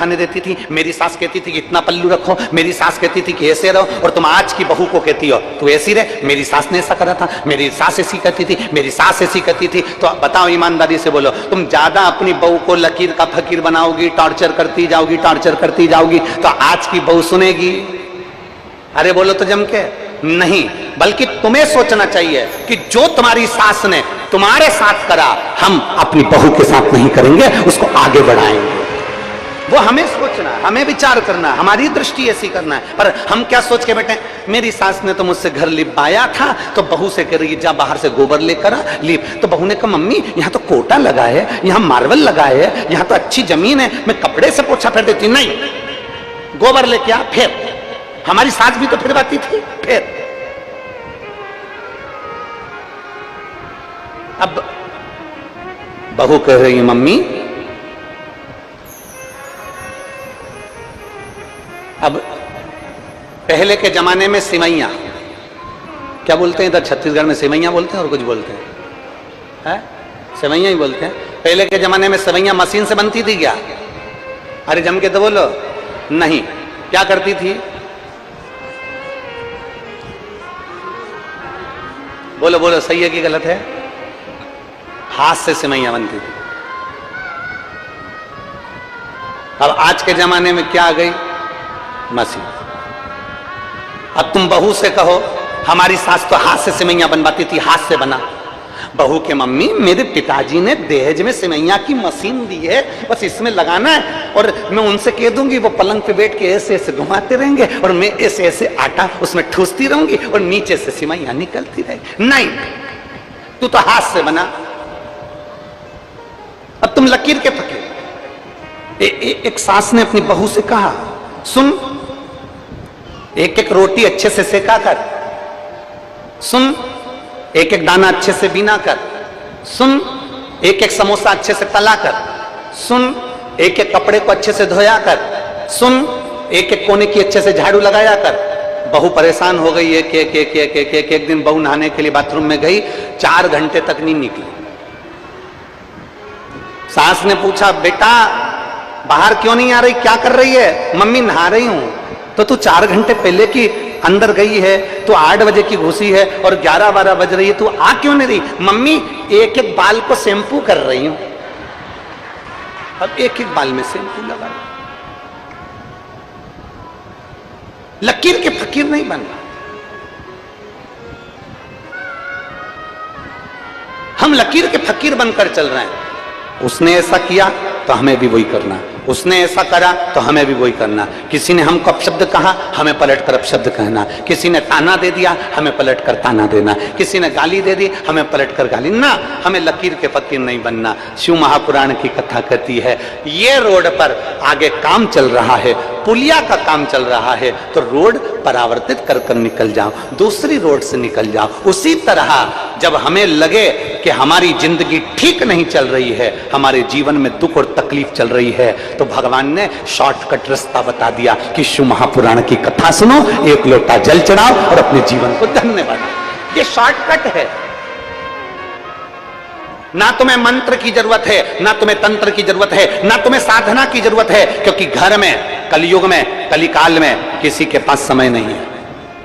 खाने देती थी, मेरी सास कहती थी कि इतना पल्लू रखो, मेरी सास कहती थी कि ऐसे रहो, और तुम आज की बहू को कहती हो तू ऐसी रहे, मेरी सास ने ऐसा करा था, मेरी सास ऐसी कहती थी, मेरी सास ऐसी कहती थी। तो बताओ ईमानदारी से बोलो, तुम ज्यादा अपनी बहू को लकीर का फकीर बनाओगी, टॉर्चर करती जाओगी, टॉर्चर करती जाओगी, तो आज की बहू सुनेगी? अरे बोलो तो जम के नहीं। बल्कि तुम्हें सोचना चाहिए कि जो तुम्हारी सास ने तुम्हारे साथ करा, हम अपनी बहू के साथ नहीं करेंगे, उसको आगे बढ़ाएंगे। वो हमें सोचना, हमें विचार करना, हमारी दृष्टि ऐसी करना है। पर हम क्या सोच के बैठे, मेरी सास ने तो मुझसे घर लिपाया था, तो बहू से कह रही जा बाहर से गोबर लेकर आ लिप। तो बहू ने कहा मम्मी यहाँ तो कोटा लगा है, यहाँ मार्बल लगा है, यहाँ तो अच्छी जमीन है, मैं कपड़े से पोछा फेर देती। नहीं, गोबर लेके आ। फिर हमारी सास भी तो फिरवाती थी। फिर अब बहू कह रही है मम्मी, अब पहले के जमाने में सिवैया, क्या बोलते हैं इधर छत्तीसगढ़ में, सिवैया बोलते हैं और कुछ बोलते हैं, सिवैया ही बोलते हैं। पहले के जमाने में सिवैया मशीन से बनती थी क्या? अरे जम के तो बोलो। नहीं, क्या करती थी? बोलो बोलो, सही है कि गलत है? हाथ से सिवैया बनती थी। अब आज के जमाने में क्या आ गई? मशीन। अब तुम बहू से कहो, हमारी सास तो हाथ से सिवैया बनवाती थी, हाथ से बना। बहू के मम्मी मेरे पिताजी ने दहेज में सिवैया की मशीन दी है, बस इसमें लगाना है, और मैं उनसे कह दूंगी वो पलंग पे बैठ के ऐसे ऐसे घुमाते रहेंगे, और मैं ऐसे ऐसे आटा उसमें ठूसती रहूंगी, और नीचे से सिवैया निकलती रहेगी। नहीं, तू तो हाथ से बना। अब तुम लकीर के फकीर। एक सास ने अपनी बहू से कहा, सुन, एक एक रोटी अच्छे से सेका कर, सुन, एक एक दाना अच्छे से बीना कर, सुन, एक एक समोसा अच्छे से तला कर, सुन, एक एक कपड़े को अच्छे से धोया कर, सुन, एक एक कोने की अच्छे से झाड़ू लगाया कर। बहू परेशान हो गई। एक दिन बहू नहाने के लिए बाथरूम में गई, 4 घंटे तक नहीं निकली। सास ने पूछा, बेटा बाहर क्यों नहीं आ रही, क्या कर रही है? मम्मी नहा रही हूं। तो तू 4 घंटे पहले की अंदर गई है, तो 8 बजे की घुसी है और 11-12 बज रही है, तू आ क्यों नहीं रही? मम्मी एक एक बाल को शैम्पू कर रही हूं। अब एक एक बाल में शैम्पू लगा। लकीर के फकीर नहीं बनना। हम लकीर के फकीर बनकर चल रहे हैं। उसने ऐसा किया तो हमें भी वही करना, उसने ऐसा करा तो हमें भी वही करना। किसी ने हमको अपशब्द कहा, हमें पलट कर अपशब्द कहना। किसी ने ताना दे दिया, हमें पलट कर ताना देना। किसी ने गाली दे दी, हमें पलट कर गाली ना। हमें लकीर के फकीर नहीं बनना। शिव महापुराण की कथा कहती है, ये रोड पर आगे काम चल रहा है, पुलिया का काम चल रहा है, तो रोड परावर्तित कर कर निकल जाओ, दूसरी रोड से निकल जाओ। उसी तरह जब हमें लगे कि हमारी जिंदगी ठीक नहीं चल रही है, हमारे जीवन में दुख और तकलीफ चल रही है, तो भगवान ने शॉर्टकट रास्ता बता दिया कि शिव महापुराण की कथा सुनो, एक लोटा जल चढ़ाओ और अपने जीवन को धन्य बनाओ। ये शॉर्टकट है। ना तुम्हें मंत्र की जरूरत है, ना तुम्हें तंत्र की जरूरत है, ना तुम्हें साधना की जरूरत है, क्योंकि घर में, कलयुग में, कलिकाल में किसी के पास समय नहीं है।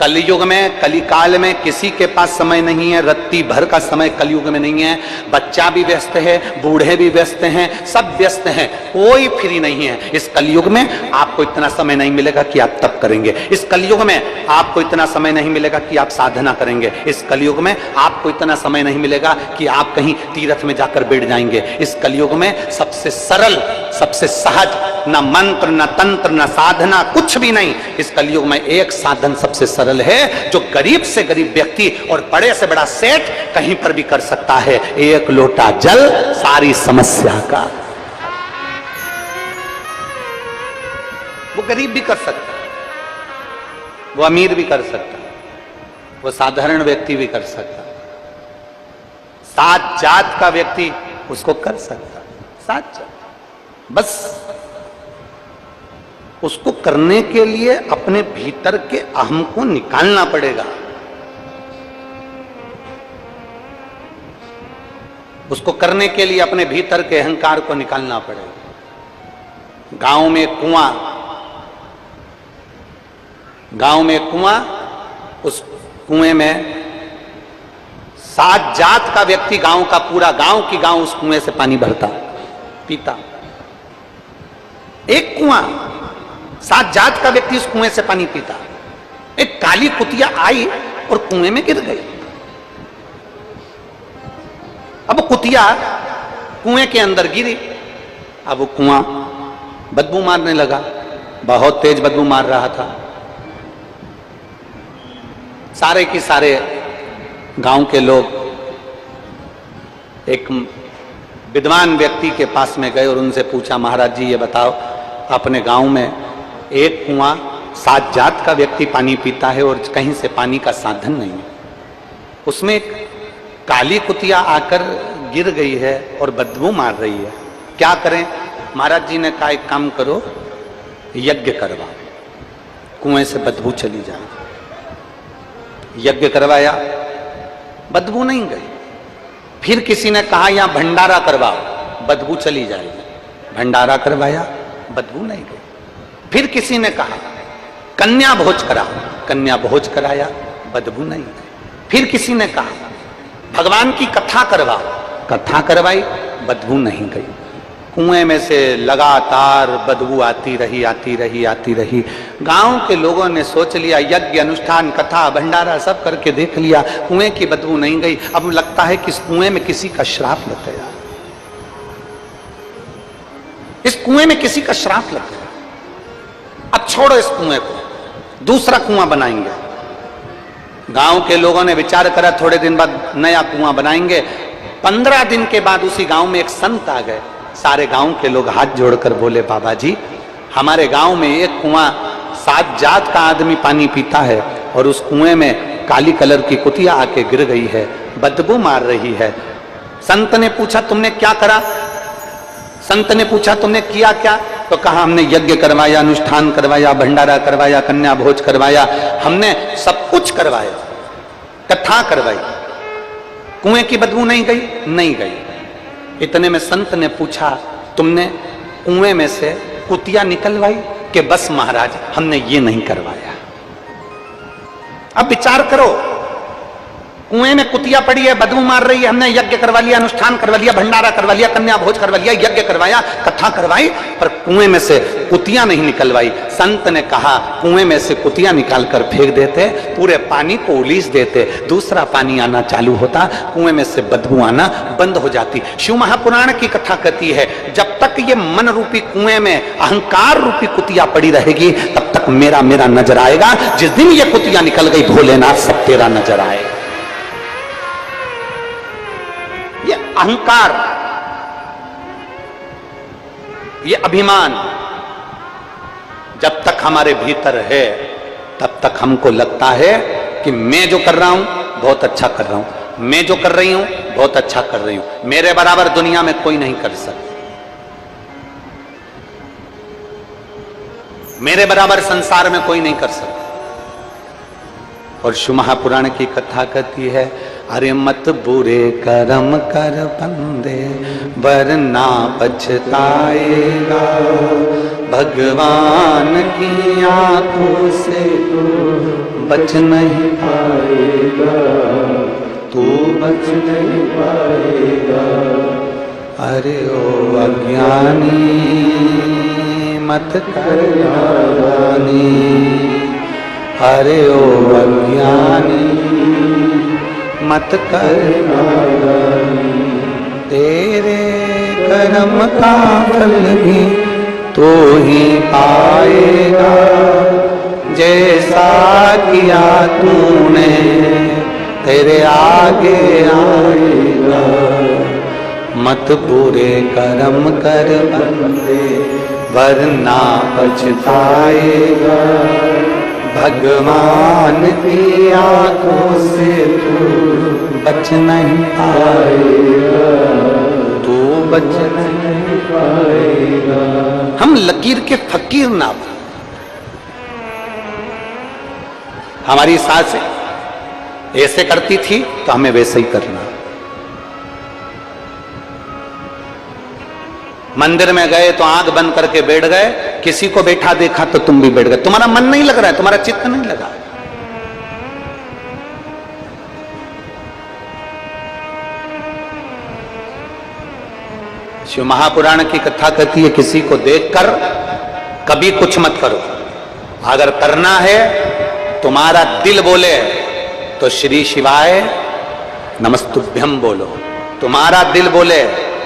कलयुग में, कलिकाल में किसी के पास समय नहीं है। रत्ती भर का समय कलयुग में नहीं है। बच्चा भी व्यस्त है, बूढ़े भी व्यस्त हैं, सब व्यस्त हैं, कोई फ्री नहीं है। इस कलयुग में आपको इतना समय नहीं मिलेगा कि आप तप करेंगे। इस कलयुग में आपको इतना समय नहीं मिलेगा कि आप साधना करेंगे। इस कलयुग में आपको इतना समय नहीं मिलेगा कि आप कहीं तीर्थ में जाकर बैठ जाएंगे। इस कलयुग में सबसे सरल, सबसे सहज, ना मंत्र, ना तंत्र, ना साधना, कुछ भी नहीं। इस कलयुग में एक साधन सबसे सरल है, जो गरीब से गरीब व्यक्ति और बड़े से बड़ा सेठ कहीं पर भी कर सकता है। एक लोटा जल सारी समस्या का। वो गरीब भी कर सकता है, वो अमीर भी कर सकता है, वो साधारण व्यक्ति भी कर सकता है, सात जात का व्यक्ति उसको कर सकता है। सात जात, बस उसको करने के लिए अपने भीतर के अहम को निकालना पड़ेगा। उसको करने के लिए अपने भीतर के अहंकार को निकालना पड़ेगा। गांव में कुआं, गांव में कुआं, उस कुएं में 7 जात का व्यक्ति, गांव का पूरा गांव की गांव उस कुएं से पानी भरता पीता। एक कुआं, 7 जात का व्यक्ति उस कुएं से पानी पीता। एक काली कुतिया आई और कुएं में गिर गई। अब कुतिया कुएं के अंदर गिरी। अब वो कुआं बदबू मारने लगा, बहुत तेज बदबू मार रहा था। सारे के सारे गांव के लोग एक विद्वान व्यक्ति के पास में गए और उनसे पूछा, महाराज जी ये बताओ, अपने गांव में एक कुआं 7 जात का व्यक्ति पानी पीता है और कहीं से पानी का साधन नहीं है, उसमें एक काली कुतिया आकर गिर गई है और बदबू मार रही है, क्या करें? महाराज जी ने कहा एक काम करो, यज्ञ करवाओ, कुएं से बदबू चली जाए। यज्ञ करवाया, बदबू नहीं गई। फिर किसी ने कहा यहां भंडारा करवाओ, बदबू चली जाएगी। भंडारा करवाया, बदबू नहीं गई। फिर किसी ने कहा कन्या भोज कराओ, कन्या भोज कराया, बदबू नहीं गई। फिर किसी ने कहा भगवान की कथा करवाओ, कथा करवाई, बदबू नहीं गई। कुएं में से लगातार बदबू आती रही, आती रही, आती रही। गांव के लोगों ने सोच लिया, यज्ञ अनुष्ठान कथा भंडारा सब करके देख लिया, कुएं की बदबू नहीं गई। अब लगता है कि इस कुएं में किसी का श्राप लग गया, इस कुएं में किसी का श्राप लग गया। अब छोड़ो इस कुएं को, दूसरा कुआं बनाएंगे। गांव के लोगों ने विचार करा, थोड़े दिन बाद नया कुआं बनाएंगे। 15 दिन के बाद उसी गांव में एक संत आ गए। सारे गांव के लोग हाथ जोड़कर बोले, बाबा जी हमारे गांव में एक कुआं 7 जात का आदमी पानी पीता है और उस कुएं में काली कलर की कुतिया आके गिर गई है, बदबू मार रही है। संत ने पूछा तुमने क्या करा? संत ने पूछा तुमने किया क्या? तो कहा हमने यज्ञ करवाया, अनुष्ठान करवाया, भंडारा करवाया, कन्या भोज करवाया, हमने सब कुछ करवाया, कथा करवाई, कुएं की बदबू नहीं गई? नहीं गई। इतने में संत ने पूछा तुमने कुएं में से कुतिया निकलवाई? कि बस महाराज हमने ये नहीं करवाया। अब विचार करो, कुएं में कुतिया पड़ी है, बदबू मार रही है, हमने यज्ञ करवा लिया, अनुष्ठान करवा लिया, भंडारा करवा लिया, कन्या भोज करवा लिया, यज्ञ करवाया, कथा करवाई, पर कुएं में से कुतिया नहीं निकलवाई। संत ने कहा कुएं में से कुतिया निकालकर फेंक देते, पूरे पानी को उलीस देते, दूसरा पानी आना चालू होता, कुएं में से बदबू आना बंद हो जाती। शिव महापुराण की कथा कहती है जब तक ये मन रूपी कुएं में अहंकार रूपी कुतिया पड़ी रहेगी तब तक मेरा मेरा नजर आएगा। जिस दिन ये कुतिया निकल गई भोलेनाथ सब तेरा नजर आएगा। ये अहंकार, ये अभिमान जब तक हमारे भीतर है तब तक हमको लगता है कि मैं जो कर रहा हूं बहुत अच्छा कर रहा हूं, मैं जो कर रही हूं बहुत अच्छा कर रही हूं, मेरे बराबर दुनिया में कोई नहीं कर सकता, मेरे बराबर संसार में कोई नहीं कर सकता। और शिव महापुराण की कथा कहती है अरे मत बुरे कर्म कर बंदे वरना पछताएगा, भगवान की आंखों से तू बच नहीं पाएगा, तू बच नहीं पाएगा। अरे ओ अज्ञानी मत कर नादानी, अरे ओ अज्ञानी मत कर नादानी, तेरे कर्म का फल भी तो ही पाएगा, जैसा किया तूने तेरे आगे आएगा। मत बुरे कर्म कर बंदे वरना पछताएगा, भगवान की आंखों से तू बच नहीं पाएगा, तू बच नहीं पाएगा। हम लकीर के फकीर ना बन। हमारी सास ऐसे करती थी तो हमें वैसे ही करना। मंदिर में गए तो आंख बंद करके बैठ गए, किसी को बैठा देखा तो तुम भी बैठ गए, तुम्हारा मन नहीं लग रहा है, तुम्हारा चित्त नहीं लगा। शिव महापुराण की कथा कहती है किसी को देखकर कभी कुछ मत करो, अगर करना है तुम्हारा दिल बोले तो श्री शिवाय नमस्तुभ्यम बोलो, तुम्हारा दिल बोले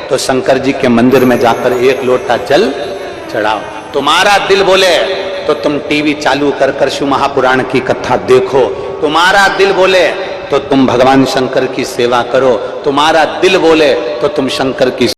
तो शंकर जी के मंदिर में जाकर एक लोटा जल चढ़ाओ, तुम्हारा दिल बोले तो तुम टीवी चालू कर कर शिव महापुराण की कथा देखो, तुम्हारा दिल बोले तो तुम भगवान शंकर की सेवा करो, तुम्हारा दिल बोले तो तुम शंकर की